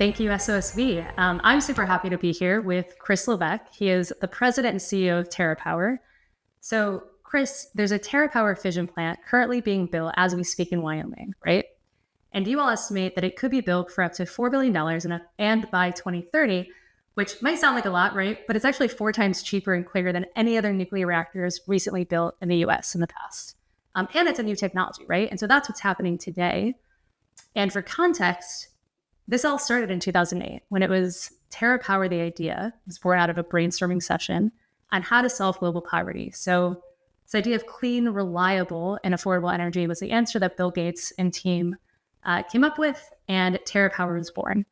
Thank you, SOSV. I'm super happy to be here with Chris Levesque. He is the president and CEO of Terrapower. So, Chris, there's a Terrapower fission plant currently being built as we speak in Wyoming, right? And you all estimate that it could be built for up to $4 billion and by 2030, which might sound like a lot, right? But it's actually 4 times cheaper and cleaner than any other nuclear reactors recently built in the US in the past. And it's a new technology, right? And so that's what's happening today. And for context, this all started in 2008 when it was Terrapower, the idea was born out of a brainstorming session on how to solve global poverty. So this idea of clean, reliable, and affordable energy was the answer that Bill Gates and team came up with, and Terrapower was born.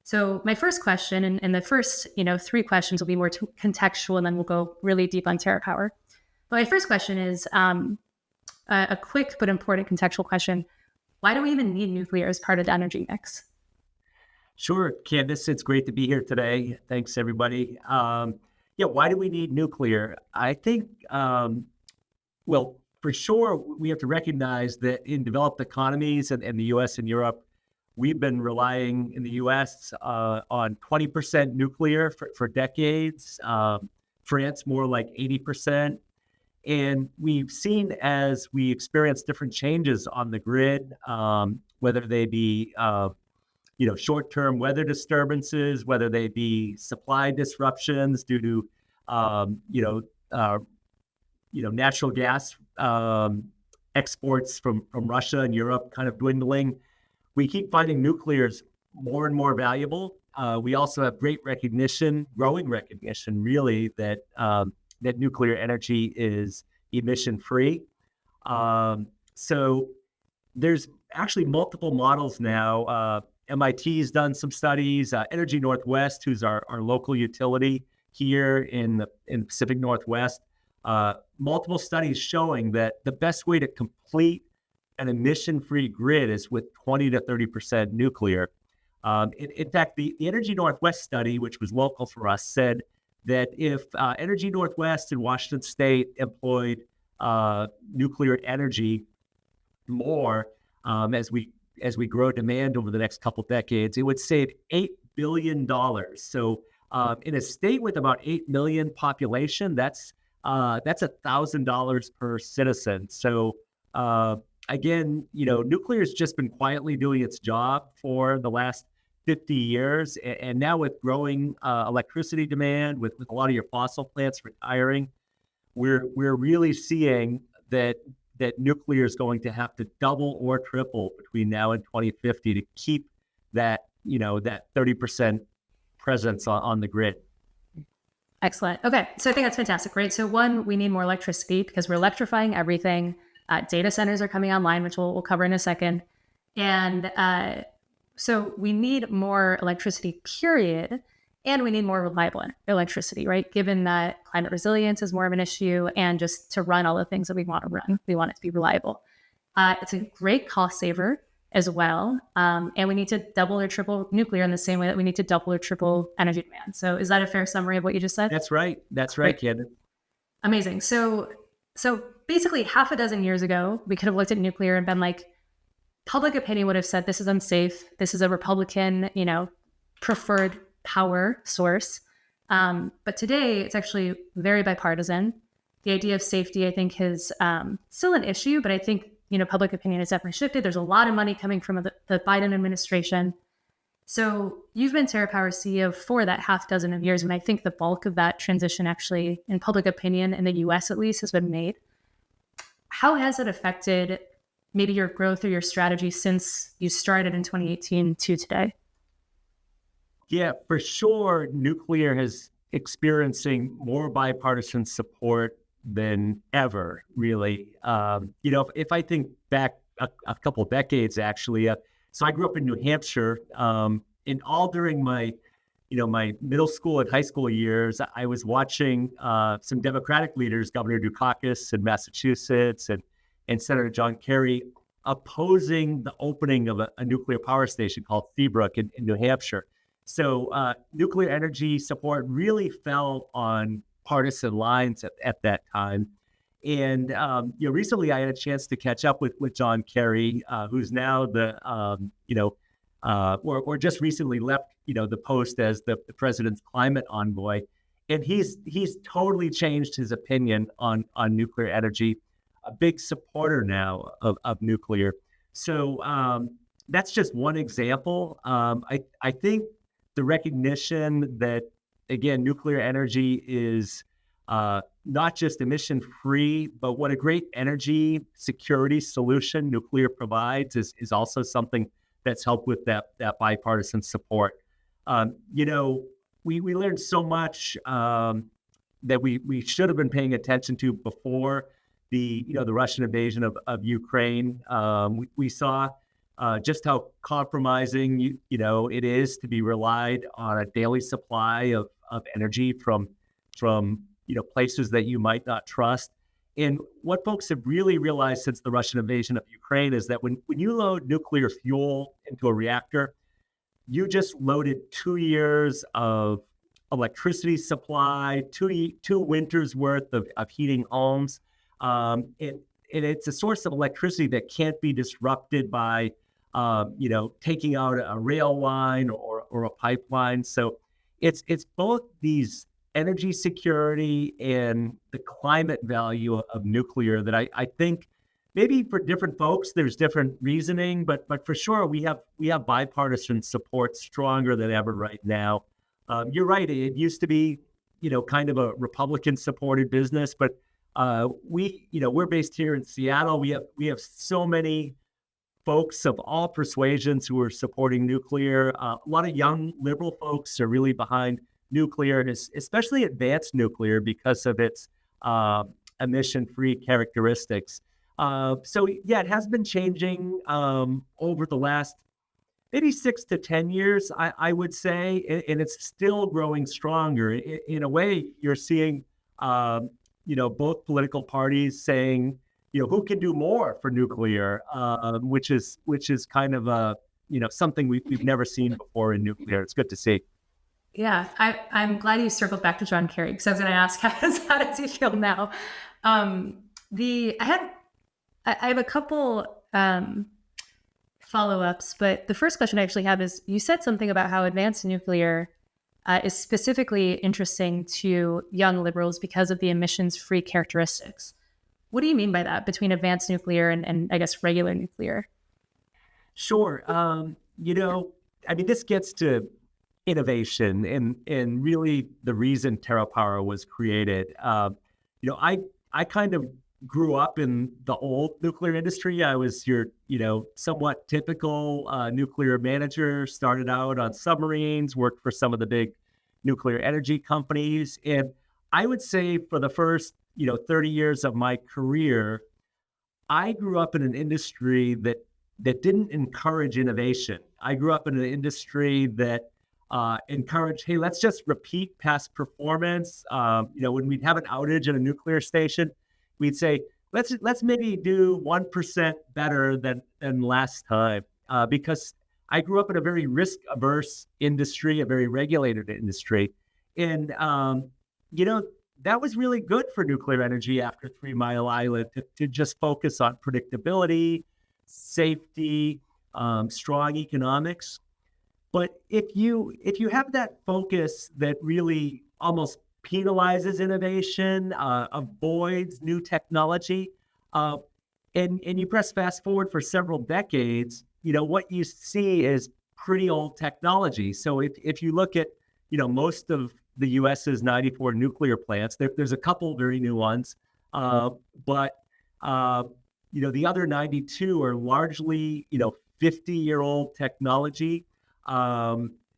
So my first question, and the first 3 questions will be more contextual, and then we'll go really deep on Terrapower. But my first question is a quick but important contextual question. Why do we even need nuclear as part of the energy mix? Sure, Candice, it's great to be here today. Thanks, everybody. Why do we need nuclear? I think, for sure, we have to recognize that in developed economies and the U.S. and Europe, we've been relying in the U.S. On 20% nuclear for decades. France, more like 80%. And we've seen as we experience different changes on the grid, whether they be short-term weather disturbances, whether they be supply disruptions due to natural gas exports from Russia and Europe kind of dwindling. We keep finding nuclear's more and more valuable. We also have growing recognition, really, that nuclear energy is emission-free. So there's actually multiple models now. MIT's done some studies. Energy Northwest, who's our local utility here in the Pacific Northwest, multiple studies showing that the best way to complete an emission-free grid is with 20 to 30% nuclear. In fact, the Energy Northwest study, which was local for us, said that if Energy Northwest and Washington State employed nuclear energy more as we grow demand over the next couple decades, it would save $8 billion. So in a state with about 8 million population, that's $1,000 per citizen. So again, nuclear has just been quietly doing its job for the last 50 years. And now with growing electricity demand, with a lot of your fossil plants retiring, we're really seeing that nuclear is going to have to double or triple between now and 2050 to keep that 30% presence on the grid. Excellent. Okay. So I think that's fantastic, right? So one, we need more electricity because we're electrifying everything. Data centers are coming online, which we'll cover in a second. And so we need more electricity, period. And we need more reliable electricity, right? Given that climate resilience is more of an issue and just to run all the things that we want to run, we want it to be reliable. It's a great cost saver as well. And we need to double or triple nuclear in the same way that we need to double or triple energy demand. So is that a fair summary of what you just said? That's right, Candice. Amazing. So basically 6 years ago, we could have looked at nuclear and been like, public opinion would have said, this is unsafe. This is a Republican, preferred power source. But today it's actually very bipartisan. The idea of safety, I think, is still an issue, but I think, public opinion has definitely shifted. There's a lot of money coming from the Biden administration. So you've been Terrapower CEO for that 6 of years. And I think the bulk of that transition actually in public opinion in the US at least has been made. How has it affected maybe your growth or your strategy since you started in 2018 to today? Yeah, for sure, nuclear is experiencing more bipartisan support than ever, really. If I think back a couple of decades, actually, so I grew up in New Hampshire, and all during my middle school and high school years, I was watching some Democratic leaders, Governor Dukakis in Massachusetts and Senator John Kerry, opposing the opening of a nuclear power station called Seabrook in New Hampshire. So nuclear energy support really fell on partisan lines at that time. And recently I had a chance to catch up with John Kerry, who's now the or just recently left, the post as the president's climate envoy. And he's totally changed his opinion on nuclear energy, a big supporter now of nuclear. So that's just one example. I think the recognition that, again, nuclear energy is not just emission free, but what a great energy security solution nuclear provides is also something that's helped with that bipartisan support. We learned so much that we should have been paying attention to before the Russian invasion of Ukraine. We saw just how compromising it is to be relied on a daily supply of energy from places that you might not trust. And what folks have really realized since the Russian invasion of Ukraine is that when you load nuclear fuel into a reactor, you just loaded 2 years of electricity supply, two winters worth of heating homes. And it's a source of electricity that can't be disrupted by, taking out a rail line or a pipeline. So it's both these energy security and the climate value of nuclear that I think maybe for different folks, there's different reasoning, but for sure we have bipartisan support stronger than ever right now. You're right. It used to be, kind of a Republican supported business, but we're based here in Seattle. We have so many folks of all persuasions who are supporting nuclear. A lot of young liberal folks are really behind nuclear, and especially advanced nuclear because of its emission-free characteristics. So yeah, it has been changing over the last maybe 6 to 10 years, I would say, and it's still growing stronger. In a way, you're seeing, both political parties saying, who can do more for nuclear, which is kind of something we've never seen before in nuclear. It's good to see. Yeah, I'm glad you circled back to John Kerry because I was going to ask how does he feel now? I have a couple follow-ups, but the first question I actually have is, you said something about how advanced nuclear is specifically interesting to young liberals because of the emissions-free characteristics. What do you mean by that between advanced nuclear and I guess regular nuclear? Sure. This gets to innovation and really the reason Terrapower was created. I kind of grew up in the old nuclear industry. I was your, somewhat typical nuclear manager, started out on submarines, worked for some of the big nuclear energy companies. And I would say for the first, 30 years of my career, I grew up in an industry that didn't encourage innovation. I grew up in an industry that encouraged, hey, let's just repeat past performance. When we'd have an outage at a nuclear station, we'd say, let's maybe do 1% better than last time. Because I grew up in a very risk-averse industry, a very regulated industry. And, that was really good for nuclear energy after 3 Mile Island to just focus on predictability, safety, strong economics. But if you have that focus that really almost penalizes innovation, avoids new technology, and you press fast forward for several decades, what you see is pretty old technology. So if you look at, most of the U.S.'s 94 nuclear plants, there's a couple very new ones, but the other 92 are largely, 50-year-old technology,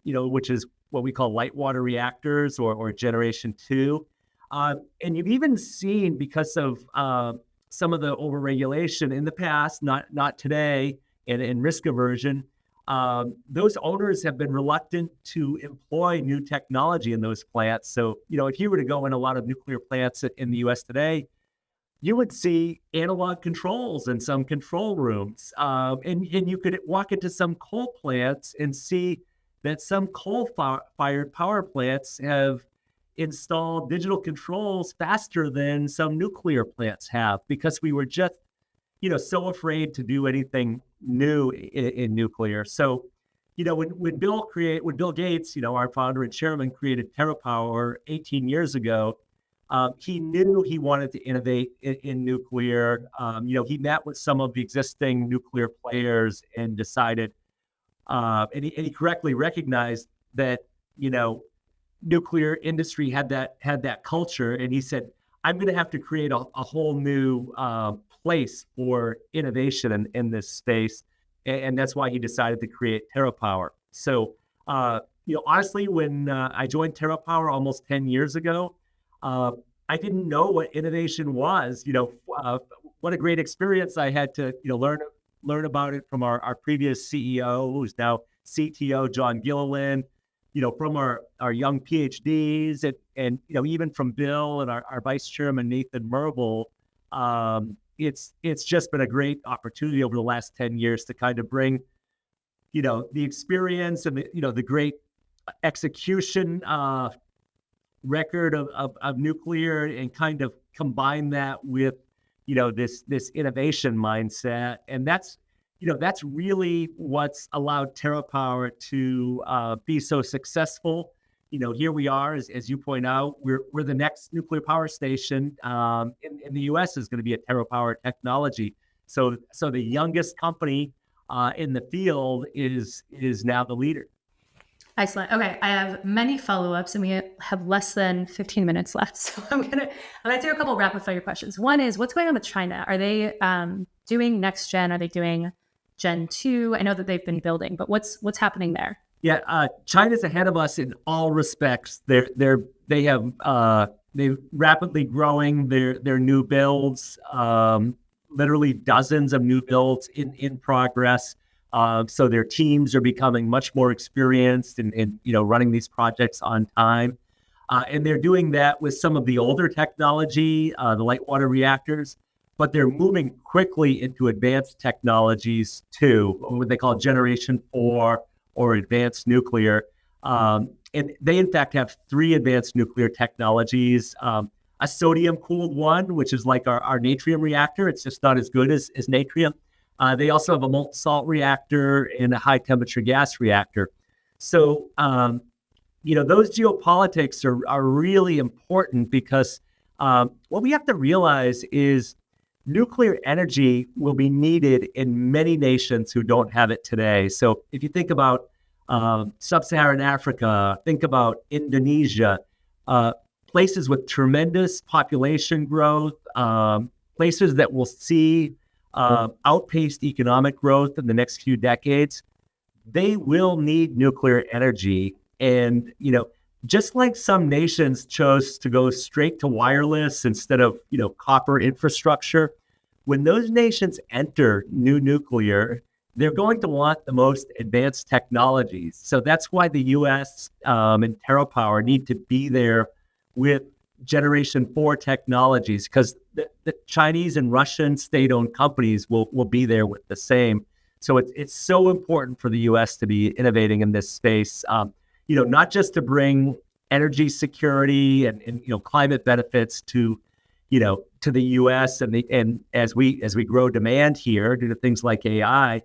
which is what we call light water reactors or generation 2. And you've even seen, because of some of the overregulation in the past, not today, and risk aversion, those owners have been reluctant to employ new technology in those plants. So, if you were to go in a lot of nuclear plants in the U.S. today, you would see analog controls in some control rooms. And you could walk into some coal plants and see that some coal-fired power plants have installed digital controls faster than some nuclear plants have, because we were just, so afraid to do anything new in nuclear. So, when Bill Gates, our founder and chairman, created Terrapower 18 years ago, he knew he wanted to innovate in nuclear. He met with some of the existing nuclear players and decided, and he correctly recognized that, nuclear industry had that culture, and he said, I'm going to have to create a whole new place for innovation in this space, and that's why he decided to create Terrapower. So, honestly, when I joined Terrapower almost 10 years ago, I didn't know what innovation was. What a great experience I had to learn about it from our previous CEO, who's now CTO, John Gilliland. From our young PhDs and even from Bill and our vice chairman, Nathan Merble. It's just been a great opportunity over the last 10 years to kind of bring, the experience and the great execution record of nuclear and kind of combine that with, this innovation mindset. And that's really what's allowed Terrapower to be so successful. Here we are, as you point out, we're the next nuclear power station in the U.S. is going to be a Terrapower technology. So the youngest company in the field is now the leader. Excellent. Okay, I have many follow-ups, and we have less than 15 minutes left. So I'm gonna do a couple rapid fire questions. One is, what's going on with China? Are they doing next gen? Are they doing Gen 2? I know that they've been building, but what's happening there? Yeah, China's ahead of us in all respects. They're rapidly growing their new builds. Literally dozens of new builds in progress. So their teams are becoming much more experienced in running these projects on time. And they're doing that with some of the older technology, the light water reactors, but they're moving quickly into advanced technologies too, what they call Generation 4 or advanced nuclear. And they, in fact, have 3 advanced nuclear technologies. A sodium-cooled one, which is like our Natrium reactor. It's just not as good as Natrium. They also have a molten salt reactor and a high-temperature gas reactor. So, those geopolitics are really important because what we have to realize is nuclear energy will be needed in many nations who don't have it today. So if you think about sub-Saharan Africa, think about Indonesia, places with tremendous population growth, places that will see outpaced economic growth in the next few decades, they will need nuclear energy. And, just like some nations chose to go straight to wireless instead of, copper infrastructure, when those nations enter new nuclear, they're going to want the most advanced technologies. So that's why the U.S. And Terrapower need to be there with Generation 4 technologies, because the Chinese and Russian state-owned companies will be there with the same. So it's so important for the U.S. to be innovating in this space. Not just to bring energy security and climate benefits to the U.S. and as we grow demand here due to things like AI,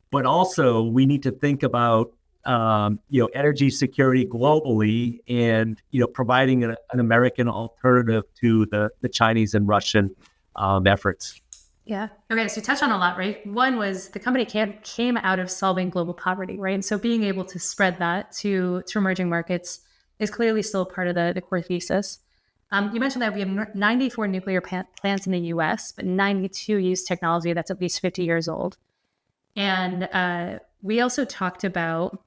but also we need to think about energy security globally and providing an American alternative to the Chinese and Russian efforts. Yeah. Okay. So you touched on a lot, right? One was the company came out of solving global poverty, right? And so being able to spread that to emerging markets is clearly still part of the core thesis. You mentioned that we have 94 nuclear plants in the U.S., but 92 use technology that's at least 50 years old. And we also talked about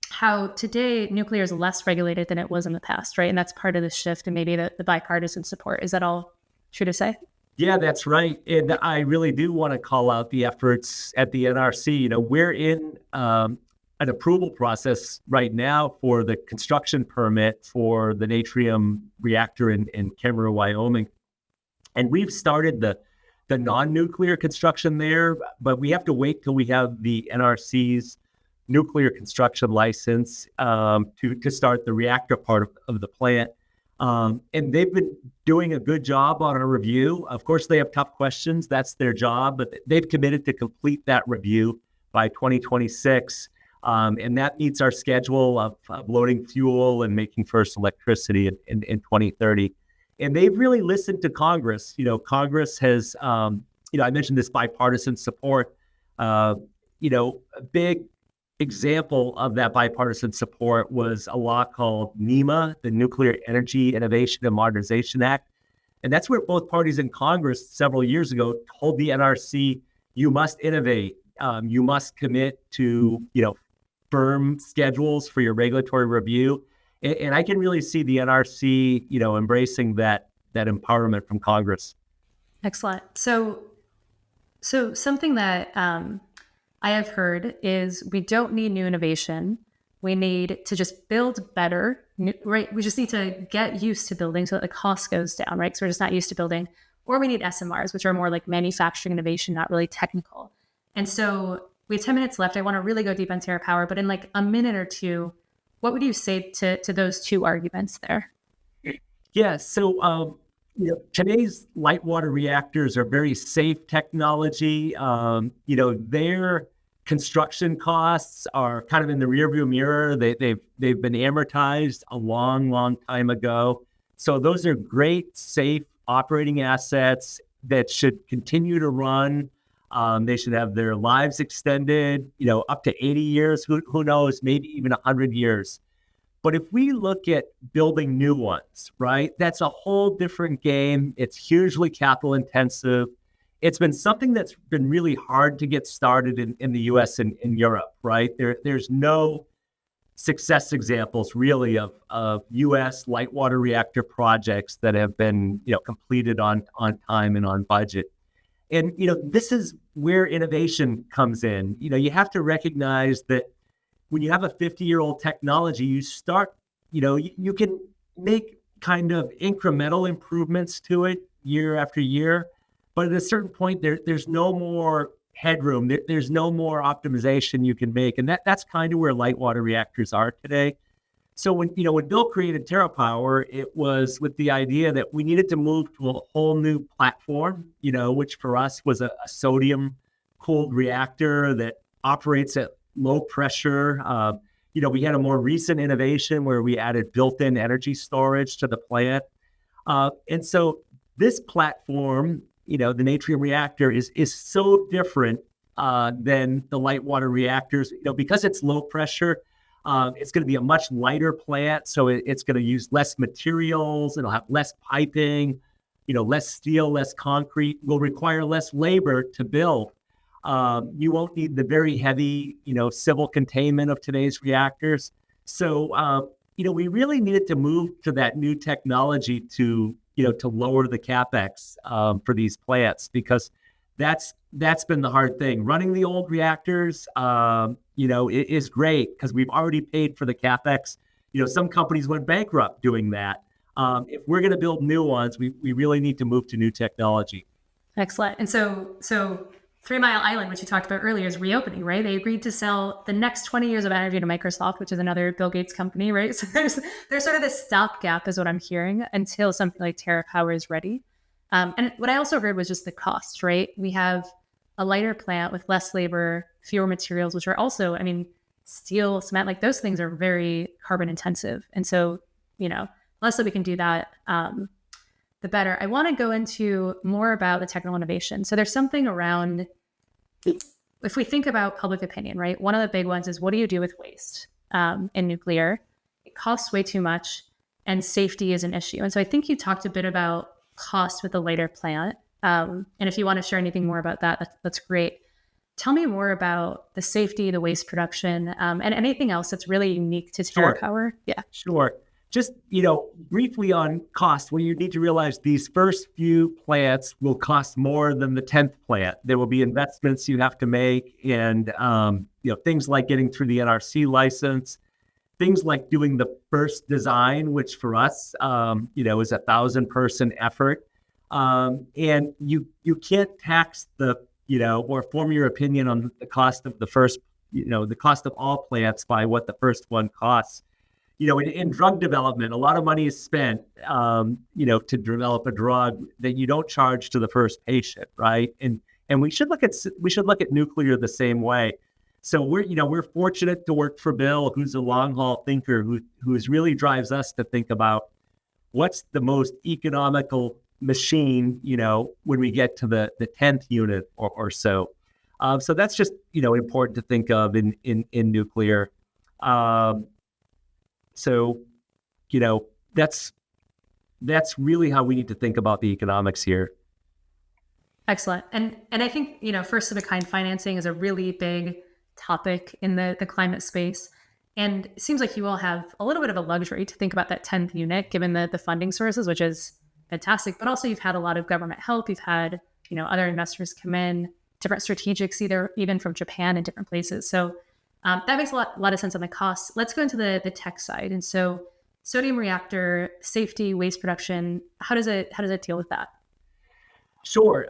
how today nuclear is less regulated than it was in the past, right? And that's part of the shift and maybe the bipartisan support. Is that all true to say? Yeah, that's right. And I really do want to call out the efforts at the NRC. We're in an approval process right now for the construction permit for the Natrium reactor in Kemmerer, Wyoming. And we've started the non-nuclear construction there, but we have to wait till we have the NRC's nuclear construction license to start the reactor part of the plant. And they've been doing a good job on our review. Of course, they have tough questions. That's their job, but they've committed to complete that review by 2026. And that meets our schedule of loading fuel and making first electricity in 2030. And they've really listened to Congress. Congress has, I mentioned this bipartisan support. A big example of that bipartisan support was a law called NEMA, the Nuclear Energy Innovation and Modernization Act. And that's where both parties in Congress several years ago told the NRC, you must innovate. You must commit to, firm schedules for your regulatory review. And I can really see the NRC, embracing that empowerment from Congress. Excellent. So something that I have heard is we don't need new innovation. We need to just build better, right? We just need to get used to building so that the cost goes down, right? Because we're just not used to building. Or we need SMRs, which are more like manufacturing innovation, not really technical. And so we have 10 minutes left. I want to really go deep on Terrapower, but in like a minute or two, what would you say to those two arguments there? Yeah, so today's light water reactors are very safe technology. Their construction costs are kind of in the rearview mirror. They've been amortized a long, long time ago. So those are great, safe operating assets that should continue to run. They should have their lives extended, up to 80 years. Who knows? Maybe even 100 years. But if we look at building new ones, right, that's a whole different game. It's hugely capital intensive. It's been something that's been really hard to get started in the US and in Europe, right? There's no success examples really of US light water reactor projects that have been, completed on time and on budget. And, this is where innovation comes in. You have to recognize that when you have a 50-year-old technology, you start, you can make kind of incremental improvements to it year after year. But at a certain point, there's no more headroom. There's no more optimization you can make. And that's kind of where light water reactors are today. So when Bill created Terrapower, it was with the idea that we needed to move to a whole new platform, which for us was a sodium cooled reactor that operates at low pressure. We had a more recent innovation where we added built-in energy storage to the plant. And so this platform, the Natrium reactor is so different than the light water reactors, because it's low pressure. It's going to be a much lighter plant, so it's going to use less materials. It'll have less piping, less steel, less concrete. Will require less labor to build. You won't need the very heavy, civil containment of today's reactors. So, we really needed to move to that new technology to lower the capex for these plants, because that's been the hard thing. Running the old reactors, it is great because we've already paid for the capex. Some companies went bankrupt doing that. If we're going to build new ones, we really need to move to new technology. Excellent. And so 3 Mile Island, which you talked about earlier, is reopening, right? They agreed to sell the next 20 years of energy to Microsoft, which is another Bill Gates company, right? So there's sort of this stopgap, is what I'm hearing, until something like Terrapower is ready. And what I also heard was just the cost, right? We have a lighter plant with less labor, fewer materials, which are also, steel, cement, like those things are very carbon intensive. And so, less that we can do that, the better. I want to go into more about the technical innovation. So there's something around, if we think about public opinion, right? One of the big ones is, what do you do with waste in nuclear? It costs way too much, and safety is an issue. And so I think you talked a bit about cost with the lighter plant. And if you want to share anything more about that, that's great. Tell me more about the safety, the waste production, and anything else that's really unique to Terrapower. Sure. Yeah. Sure. Just, briefly on cost, well, you need to realize these first few plants will cost more than the 10th plant. There will be investments you have to make, and, things like getting through the NRC license, things like doing the first design, which for us, is 1,000-person effort. And you can't tax or form your opinion on the cost of the first, the cost of all plants by what the first one costs. In drug development, a lot of money is spent, to develop a drug that you don't charge to the first patient, right? And we should look at nuclear the same way. So we're fortunate to work for Bill, who's a long haul thinker, who really drives us to think about what's the most economical machine, when we get to the 10th unit or so. So that's just, important to think of in nuclear. So, that's really how we need to think about the economics here. Excellent. And I think, first of a kind financing is a really big topic in the climate space. And it seems like you all have a little bit of a luxury to think about that 10th unit, given the funding sources, which is fantastic. But also you've had a lot of government help. You've had, other investors come in, different strategics, even from Japan and different places. So that makes a lot of sense on the costs. Let's go into the tech side. And so sodium reactor, safety, waste production, how does it deal with that? Sure.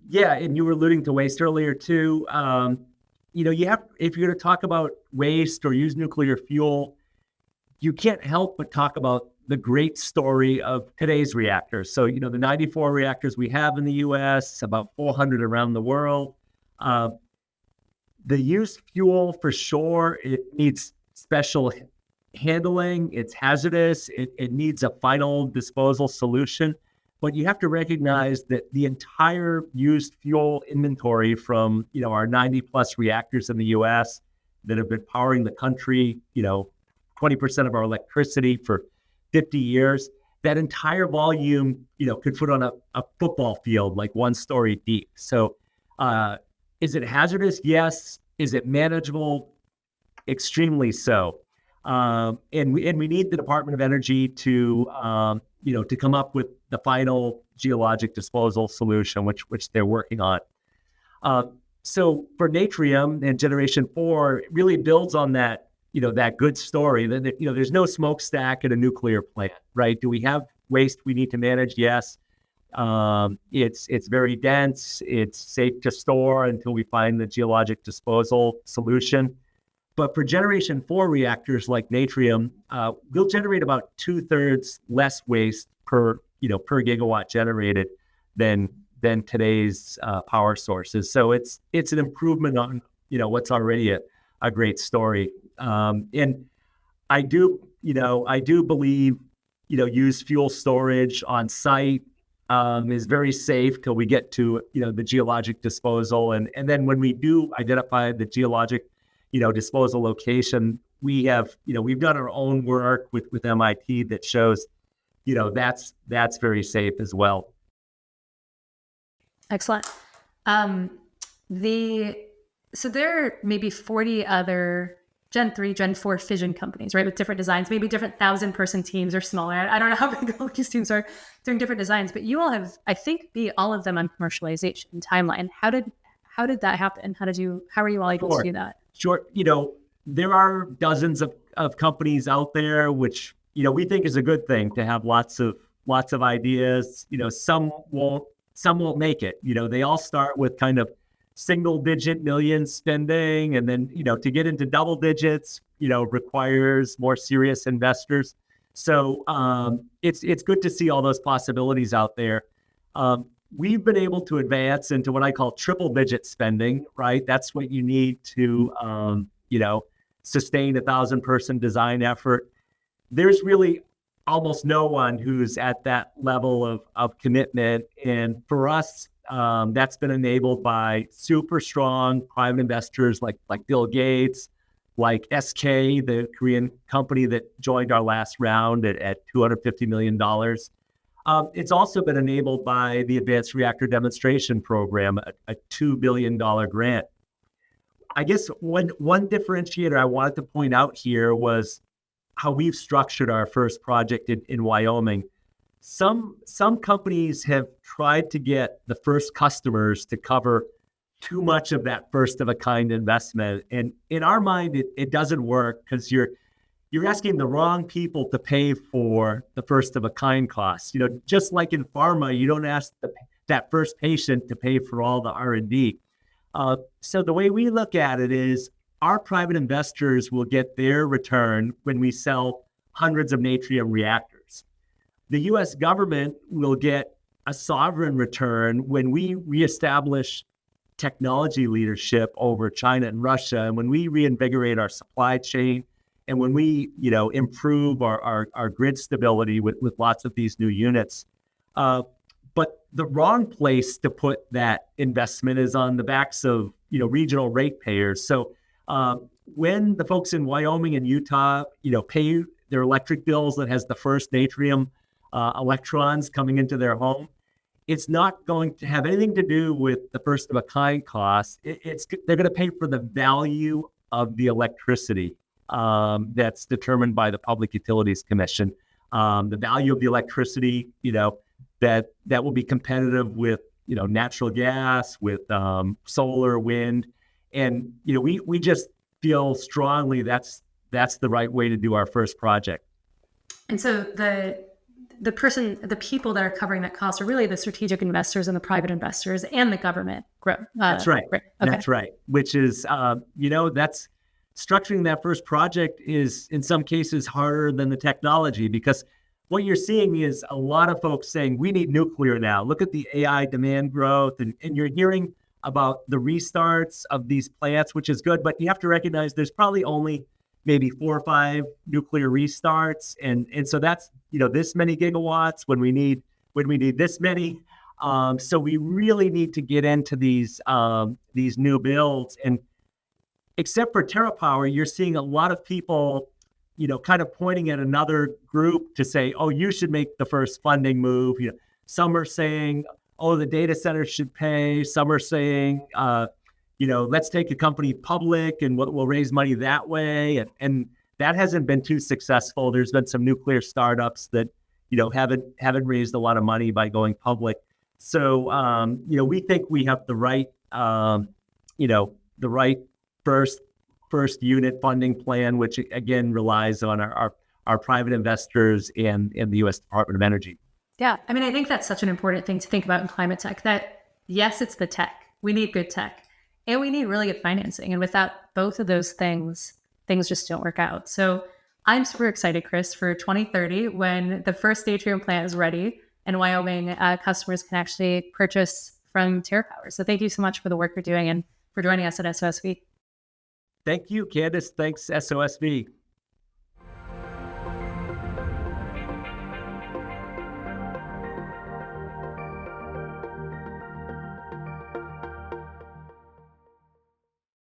Yeah. And you were alluding to waste earlier too. You have, if you're going to talk about waste or use nuclear fuel, you can't help but talk about the great story of today's reactors. So, the 94 reactors we have in the US, about 400 around the world. The used fuel, for sure, it needs special handling. It's hazardous. It needs a final disposal solution. But you have to recognize that the entire used fuel inventory from, our 90 plus reactors in the US that have been powering the country, 20% of our electricity for 50 years, that entire volume, could fit on a football field, like one story deep. So is it hazardous? Yes. Is it manageable? Extremely so. And we need the Department of Energy to come up with the final geologic disposal solution, which they're working on. So for Natrium and Generation 4, it really builds on that, that good story. That there's no smokestack at a nuclear plant, right? Do we have waste we need to manage? Yes. It's very dense. It's safe to store until we find the geologic disposal solution. But for Generation 4 reactors like Natrium, we'll generate about 2/3 less waste per gigawatt generated than today's power sources. So it's an improvement on what's already a great story. And I do believe used fuel storage on site is very safe till we get to the geologic disposal, and then when we do identify the geologic disposal location, we've done our own work with MIT that shows, that's very safe as well. Excellent. So there are maybe 40 other Gen 3, Gen 4 fission companies, right, with different designs, maybe different 1,000-person teams or smaller. I don't know how big all these teams are doing different designs, but you all have, I think, beat all of them on commercialization timeline. How did that happen? How are you all able to do that? Sure. There are dozens of companies out there, which, we think is a good thing to have lots of ideas. Some won't make it. They all start with kind of single-digit millions spending, and then, to get into double digits, requires more serious investors. So it's good to see all those possibilities out there. We've been able to advance into what I call triple-digit spending, right? That's what you need to, sustain 1,000-person design effort. There's really almost no one who's at that level of commitment. And for us, that's been enabled by super strong private investors like Bill Gates, like SK, the Korean company that joined our last round at $250 million. It's also been enabled by the Advanced Reactor Demonstration Program, a $2 billion grant. I guess one differentiator I wanted to point out here was how we've structured our first project in Wyoming. Some companies have tried to get the first customers to cover too much of that first of a kind investment. And in our mind, it doesn't work because you're asking the wrong people to pay for the first of a kind costs. Just like in pharma, you don't ask that first patient to pay for all the R&D. So the way we look at it is our private investors will get their return when we sell hundreds of Natrium reactors. The US government will get a sovereign return when we reestablish technology leadership over China and Russia. And when we reinvigorate our supply chain, and when we, improve our grid stability with lots of these new units, but the wrong place to put that investment is on the backs of, regional ratepayers. So when the folks in Wyoming and Utah, pay their electric bills that has the first Natrium electrons coming into their home, it's not going to have anything to do with the first of a kind cost. They're going to pay for the value of the electricity that's determined by the Public Utilities Commission. The value of the electricity, that will be competitive with, natural gas, with solar, wind, and we just feel strongly that's the right way to do our first project. And so the people that are covering that cost are really the strategic investors and the private investors and the government. That's right. Okay. That's right. Which is, that's structuring that first project is in some cases harder than the technology, because what you're seeing is a lot of folks saying we need nuclear now. Look at the AI demand growth, and you're hearing about the restarts of these plants, which is good, but you have to recognize there's probably only maybe 4 or 5 nuclear restarts, and so that's this many gigawatts when we need this many. So we really need to get into these new builds, and except for Terrapower, you're seeing a lot of people kind of pointing at another group to say, oh, you should make the first funding move. Some are saying, oh, the data centers should pay. Some are saying, let's take a company public and we'll raise money that way. And that hasn't been too successful. There's been some nuclear startups that, haven't raised a lot of money by going public. So, we think we have the right, first unit funding plan, which again relies on our private investors and the U.S. Department of Energy. Yeah, I mean, I think that's such an important thing to think about in climate tech, that yes, it's the tech. We need good tech and we need really good financing. And without both of those things just don't work out. So I'm super excited, Chris, for 2030 when the first Natrium plant is ready and Wyoming customers can actually purchase from Terrapower. So thank you so much for the work you're doing and for joining us at SOSV. Thank you, Candice. Thanks, SOSV.